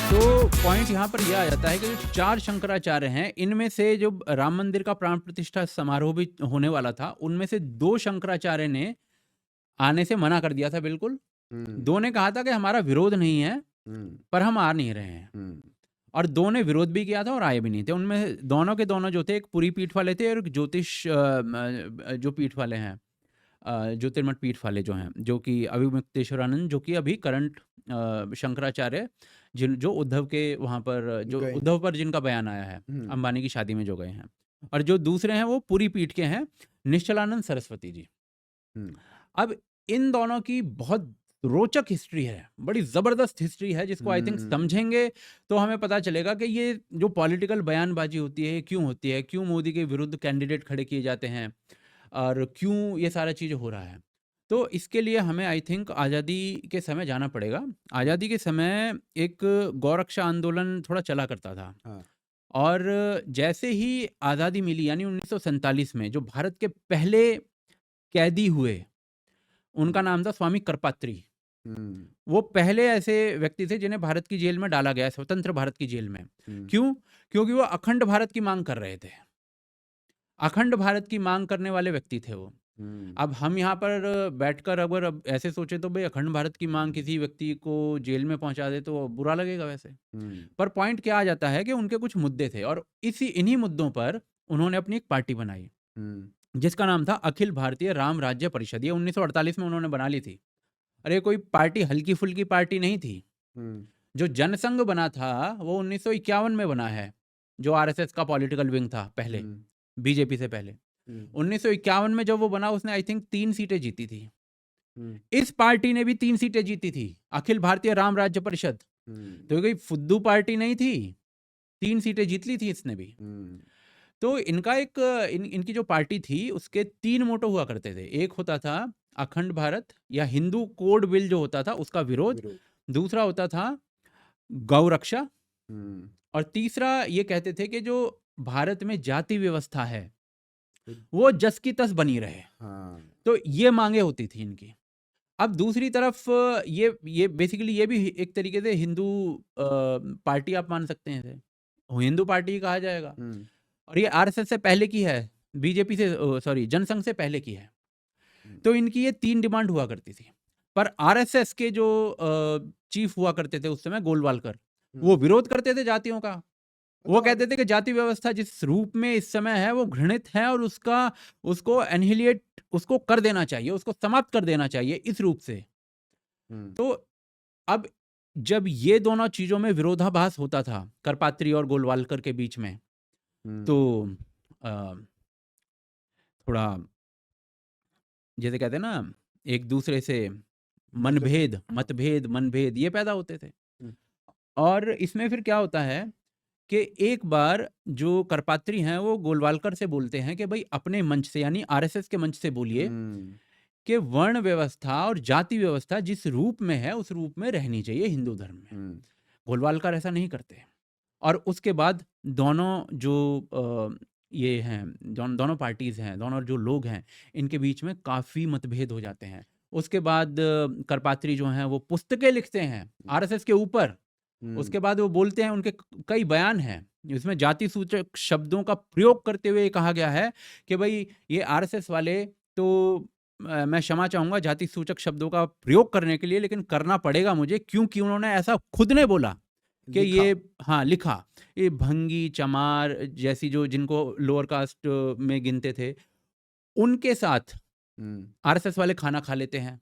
तो पॉइंट यहाँ पर यह आ जाता है कि जो 4 शंकराचार्य हैं, इनमें से जो राम मंदिर का प्राण प्रतिष्ठा समारोह भी होने वाला था, उनमें से 2 शंकराचार्य ने आने से मना कर दिया था बिल्कुल। 2 ने कहा था कि हमारा विरोध नहीं है, पर हम आ नहीं रहे हैं। और 2 ने विरोध भी किया था और आए भी नहीं थे। उनमें दोनों के दोनों जो थे, एक पुरी पीठ वाले थे और एक ज्योतिष जो पीठ वाले हैं, ज्योतिर्मठ पीठ वाले जो हैं, जो कि अभिमुक्तेश्वरानंद, जो कि अभी करंट शंकराचार्य, जो उद्धव के वहाँ पर, जो गए। उद्धव पर जिनका बयान आया है, अंबानी की शादी में जो गए हैं। और जो दूसरे हैं वो पुरी पीठ के हैं, निश्चलानंद सरस्वती जी। अब इन दोनों की बहुत रोचक हिस्ट्री है, बड़ी ज़बरदस्त हिस्ट्री है, जिसको आई थिंक समझेंगे तो हमें पता चलेगा कि ये जो पॉलिटिकल बयानबाजी होती है, ये क्यों होती है, क्यों मोदी के विरुद्ध कैंडिडेट खड़े किए जाते हैं और क्यों ये सारा चीज़ हो रहा है। तो इसके लिए हमें आई थिंक आज़ादी के समय जाना पड़ेगा। आज़ादी के समय एक गौरक्षा आंदोलन थोड़ा चला करता था। हाँ। और जैसे ही आज़ादी मिली, यानी 1947 में जो भारत के पहले कैदी हुए, उनका नाम था स्वामी करपात्री। वो पहले ऐसे व्यक्ति थे जिन्हें भारत की जेल में डाला गया, स्वतंत्र भारत की जेल में। क्यों? क्योंकि वो अखंड भारत की मांग कर रहे थे। अखंड भारत की मांग करने वाले व्यक्ति थे वो। अब हम यहाँ पर बैठकर अगर अब ऐसे सोचे तो भाई अखंड भारत की मांग किसी व्यक्ति को जेल में पहुंचा दे तो बुरा लगेगा वैसे। पर पॉइंट क्या आ जाता है कि उनके कुछ मुद्दे थे और इन्हीं मुद्दों पर उन्होंने अपनी एक पार्टी बनाई, जिसका नाम था अखिल भारतीय राम राज्य परिषद। ये 1948 में उन्होंने बना ली थी। अरे कोई पार्टी हल्की फुल्की पार्टी नहीं थी। जो जनसंघ बना था वो 1951 में बना है, जो आरएसएस का पॉलिटिकल विंग था पहले, बीजेपी से पहले। 1951 में जब वो बना, उसने आई थिंक 3 सीटें जीती थी। इस पार्टी ने भी 3 सीटें जीती थी, अखिल भारतीय राम राज्य परिषद। तो कोई फुद्दू पार्टी नहीं थी, 3 सीटें जीत ली थी इसने भी। तो इनका एक इनकी जो पार्टी थी उसके 3 मोटो हुआ करते थे। एक होता था अखंड भारत या हिंदू कोड बिल जो होता था उसका विरोध, दूसरा होता था गौरक्षा, और तीसरा ये कहते थे कि जो भारत में जाति व्यवस्था है वो जस की तस बनी रहे। तो ये मांगे होती थी इनकी। अब दूसरी तरफ ये बेसिकली ये भी एक तरीके से हिंदू पार्टी आप मान सकते हैं इसे, हिंदू पार्टी कहा जाएगा। और ये आरएसएस से पहले की है, बीजेपी से सॉरी जनसंघ से पहले की है। तो इनकी ये 3 डिमांड हुआ करती थी। पर आरएसएस के जो चीफ हुआ करते थे उस समय, गोलवालकर, वो विरोध करते थे जातियों का। वो कहते थे कि जाति व्यवस्था जिस रूप में इस समय है वो घृणित है और उसको एनहिलिएट, उसको कर देना चाहिए, उसको समाप्त कर देना चाहिए इस रूप से। तो अब जब ये दोनों चीजों में विरोधाभास होता था करपात्री और गोलवालकर के बीच में, तो थोड़ा जैसे कहते हैं ना, एक दूसरे से मतभेद ये पैदा होते थे। और इसमें फिर क्या होता है कि एक बार जो करपात्री हैं वो गोलवालकर से बोलते हैं कि भाई अपने मंच से, यानी आरएसएस के मंच से बोलिए कि वर्ण व्यवस्था और जाति व्यवस्था जिस रूप में है उस रूप में रहनी चाहिए हिंदू धर्म में। गोलवालकर ऐसा नहीं करते। और उसके बाद दोनों जो ये हैं, दोनों पार्टीज हैं, दोनों जो लोग हैं, इनके बीच में काफ़ी मतभेद हो जाते हैं। उसके बाद करपात्री जो हैं वो पुस्तकें लिखते हैं आरएसएस के ऊपर। उसके बाद वो बोलते हैं, उनके कई बयान हैं जिसमें जाति सूचक शब्दों का प्रयोग करते हुए कहा गया है कि भाई ये आरएसएस वाले, तो मैं क्षमा चाहूँगा जाति सूचक शब्दों का प्रयोग करने के लिए, लेकिन करना पड़ेगा मुझे, क्योंकि उन्होंने ऐसा खुद ने बोला कि ये लिखा, ये भंगी चमार जैसी जो जिनको लोअर कास्ट में गिनते थे, उनके साथ आरएसएस वाले खाना खा लेते हैं।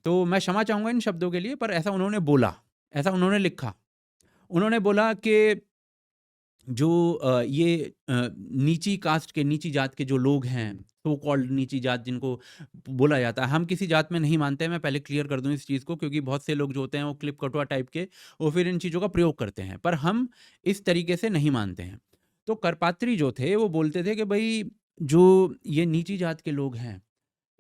तो मैं क्षमा चाहूँगा इन शब्दों के लिए, पर ऐसा उन्होंने बोला, ऐसा उन्होंने लिखा। उन्होंने बोला कि जो ये नीची कास्ट के, नीची जात के जो लोग हैं, सो कॉल्ड नीची जात जिनको बोला जाता है, हम किसी जात में नहीं मानते हैं। मैं पहले क्लियर कर दूं इस चीज़ को, क्योंकि बहुत से लोग जो होते हैं वो क्लिप कटुआ टाइप के, वो फिर इन चीज़ों का प्रयोग करते हैं, पर हम इस तरीके से नहीं मानते हैं। तो करपात्री जो थे वो बोलते थे कि भाई जो ये नीची जात के लोग हैं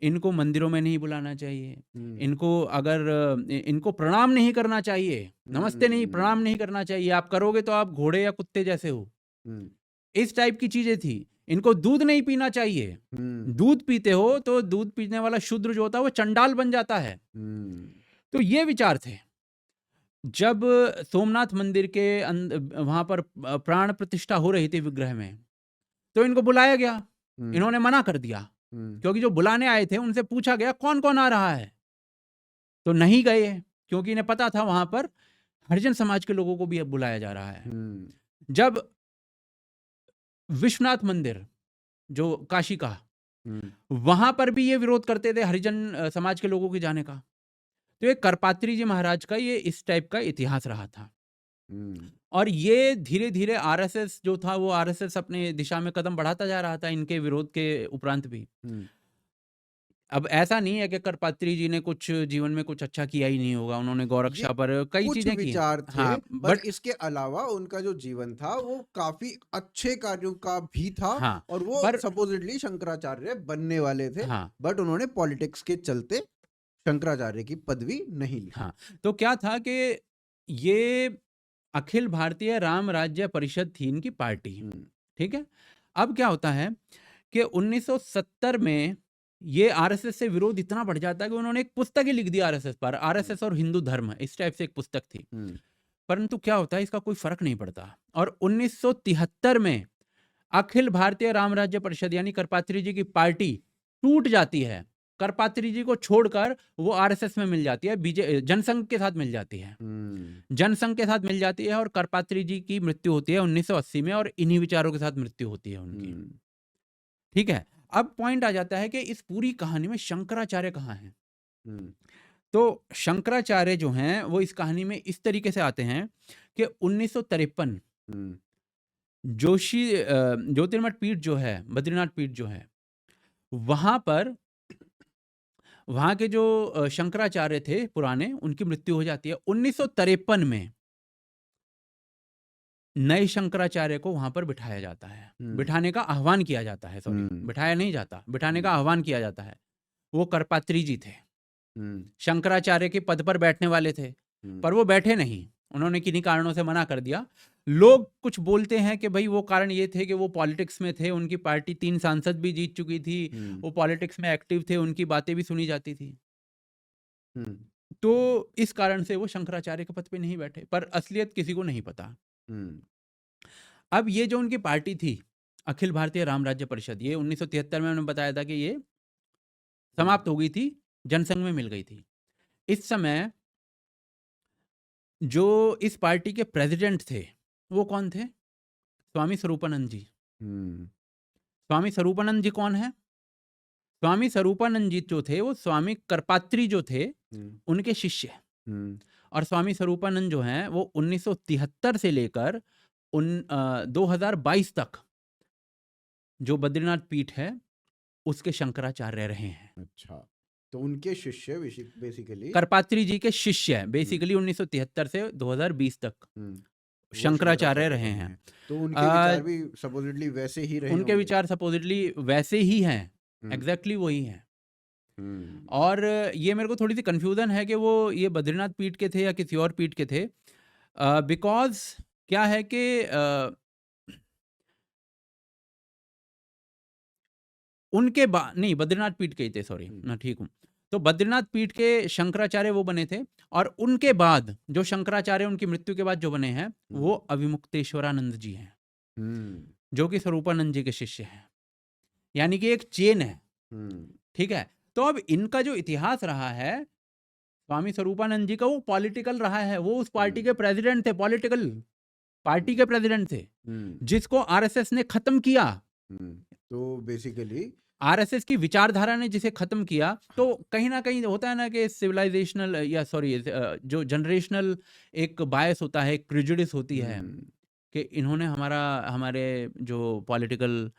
इनको मंदिरों में नहीं बुलाना चाहिए, इनको प्रणाम नहीं करना चाहिए, नमस्ते नहीं, प्रणाम नहीं करना चाहिए। आप करोगे तो आप घोड़े या कुत्ते जैसे हो। इस टाइप की चीजें थी। इनको दूध नहीं पीना चाहिए, दूध पीते हो तो दूध पीने वाला शूद्र जो होता है वो चंडाल बन जाता है। तो ये विचार थे। जब सोमनाथ मंदिर के वहां पर प्राण प्रतिष्ठा हो रही थी विग्रह में, तो इनको बुलाया गया, इन्होंने मना कर दिया, क्योंकि जो बुलाने आए थे उनसे पूछा गया कौन कौन आ रहा है, तो नहीं गए, क्योंकि इन्हें पता था वहां पर हरिजन समाज के लोगों को भी अब बुलाया जा रहा है। जब विश्वनाथ मंदिर जो काशी का, वहां पर भी ये विरोध करते थे हरिजन समाज के लोगों के जाने का। तो ये करपात्री जी महाराज का ये इस टाइप का इतिहास रहा था। और ये धीरे धीरे आरएसएस जो था वो आरएसएस अपने दिशा में कदम बढ़ाता जा रहा था इनके विरोध के उपरांत भी। अब ऐसा नहीं है कि करपात्री जी ने कुछ जीवन में कुछ अच्छा किया ही नहीं होगा, उन्होंने गौरक्षा पर कई कुछ चीजें की हैं। विचार थे, हाँ, बट इसके अलावा उनका जो जीवन था वो काफी अच्छे कार्यों का भी था। हाँ, और वो पर सपोजिटली शंकराचार्य बनने वाले थे, हाँ, बट उन्होंने पॉलिटिक्स के चलते शंकराचार्य की पदवी नहीं ली। हाँ, तो क्या था कि ये अखिल भारतीय राम राज्य परिषद थी इनकी पार्टी, ठीक है। अब क्या होता है कि 1970 में ये आरएसएस से विरोध इतना बढ़ जाता है कि उन्होंने एक पुस्तक ही लिख दी आरएसएस पर, आरएसएस और हिंदू धर्म, इस टाइप से एक पुस्तक थी। परंतु क्या होता है इसका कोई फर्क नहीं पड़ता। और 1973 में अखिल भारतीय राम राज्य परिषद यानी करपात्री जी की पार्टी टूट जाती है, करपात्री जी को छोड़कर वो आरएसएस में मिल जाती है, जनसंघ के साथ मिल जाती है, जनसंघ के साथ मिल जाती है। और करपात्री जी की मृत्यु होती है 1980 में, और इन्हीं विचारों के साथ मृत्यु होती है उनकी, ठीक है। अब पॉइंट आ जाता है कि इस पूरी कहानी में शंकराचार्य कहाँ हैं। तो शंकराचार्य जो हैं वो इस कहानी में इस तरीके से आते हैं कि 1953 ज्योतिर्मठ पीठ जो है, बद्रीनाथ पीठ जो है, वहां पर वहां के जो शंकराचार्य थे पुराने, उनकी मृत्यु हो जाती है। 1953 में नए शंकराचार्य को वहां पर बिठाया जाता है, बिठाने का आह्वान किया जाता है, सॉरी बिठाया नहीं जाता, बिठाने का आह्वान किया जाता है। वो करपात्री जी थे, शंकराचार्य के पद पर बैठने वाले थे, पर वो बैठे नहीं, उन्होंने किन्हीं कारणों से मना कर दिया। लोग कुछ बोलते हैं कि भाई वो कारण ये थे कि वो पॉलिटिक्स में थे, उनकी पार्टी 3 सांसद भी जीत चुकी थी, वो पॉलिटिक्स में एक्टिव थे, उनकी बातें भी सुनी जाती थी। तो इस कारण से वो शंकराचार्य के पद पे नहीं बैठे, पर असलियत किसी को नहीं पता। अब ये जो उनकी पार्टी थी अखिल भारतीय राम राज्य परिषद, ये 1973 में उन्होंने बताया था कि ये समाप्त हो गई थी, जनसंघ में मिल गई थी। इस समय जो इस पार्टी के प्रेसिडेंट थे वो कौन थे? स्वामी स्वरूपानंद जी। स्वामी स्वरूपानंद जी कौन है? स्वामी स्वरूपानंद जी जो थे वो स्वामी करपात्री जो थे उनके शिष्य। और स्वामी स्वरूपानंद जो हैं वो 1973 से लेकर 2022 तक जो बद्रीनाथ पीठ है उसके शंकराचार्य रहे हैं। अच्छा, तो उनके शिष्य बेसिकली करपात्री जी के शिष्य हैं बेसिकली 1973 से 2020 तक शंकराचार्य रहे हैं। तो उनके विचार भी सपोजिटली वैसे ही रहे, उनके विचार सपोजिटली वैसे ही हैं, एग्जैक्टली वही हैं। और ये मेरे को थोड़ी सी कंफ्यूजन है कि वो ये बद्रीनाथ पीठ के थे या किसी और पीठ के थे, बिकॉज क्या है कि उनके बाद नहीं, बद्रीनाथ पीठ के ही थे, सॉरी मैं ठीक हूँ। तो बद्रीनाथ पीठ के शंकराचार्य वो बने थे, और उनके बाद जो शंकराचार्य उनकी मृत्यु के बाद जो बने हैं वो अविमुक्तेश्वरानंद जी हैं, जो कि स्वरूपानंद जी के शिष्य हैं, यानी कि एक चेन है, ठीक है। तो अब इनका जो इतिहास रहा है स्वामी स्वरूपानंद जी का, वो पॉलिटिकल रहा है, वो उस पार्टी के प्रेसिडेंट थे, पॉलिटिकल पार्टी के प्रेसिडेंट थे, जिसको आरएसएस ने खत्म किया। तो बेसिकली आरएसएस की विचारधारा ने जिसे खत्म किया, तो कहीं ना कहीं होता है ना कि सिविलाइजेशनल या सॉरी जो जनरेशनल एक बायस होता है, एक प्रेजुडिस होती है कि इन्होंने हमारे जो पॉलिटिकल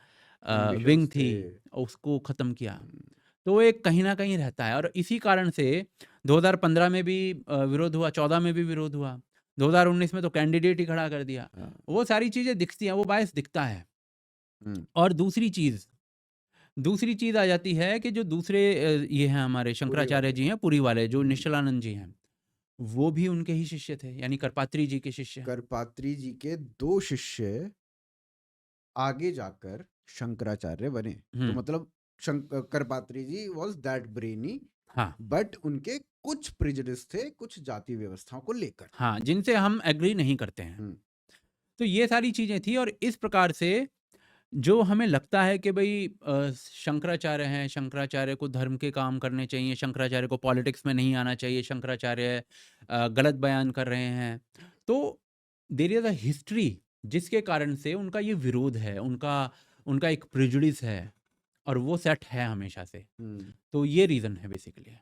विंग थी उसको खत्म किया। तो वो एक कहीं ना कहीं रहता है, और इसी कारण से 2015 में भी विरोध हुआ, 14 में भी विरोध हुआ, 2019 में तो कैंडिडेट ही खड़ा कर दिया। वो सारी चीजें दिखती हैं, वो बायस दिखता है। और दूसरी चीज आ जाती है कि जो दूसरे ये हैं हमारे शंकराचार्य जी हैं, पुरी वाले जो निश्चलानंद जी हैं, वो भी उनके ही शिष्य थे, यानी करपात्री जी के शिष्य। करपात्री जी के 2 शिष्य आगे जाकर शंकराचार्य बने। तो मतलब करपात्री जी वाज दैट ब्रेनी हाँ, बट उनके कुछ प्रेजुडिस थे कुछ जाति व्यवस्थाओं को लेकर। हाँ, जिनसे हम एग्री नहीं करते हैं। हम्म, तो ये सारी चीज़ें थी और इस प्रकार से जो हमें लगता है कि भई शंकराचार्य हैं, शंकराचार्य को धर्म के काम करने चाहिए, शंकराचार्य को पॉलिटिक्स में नहीं आना चाहिए, शंकराचार्य गलत बयान कर रहे हैं। तो देयर इज़ अ हिस्ट्री जिसके कारण से उनका ये विरोध है, उनका उनका एक प्रेजुडिस है और वो सेट है हमेशा से। हम्म। तो ये रीज़न है बेसिकली।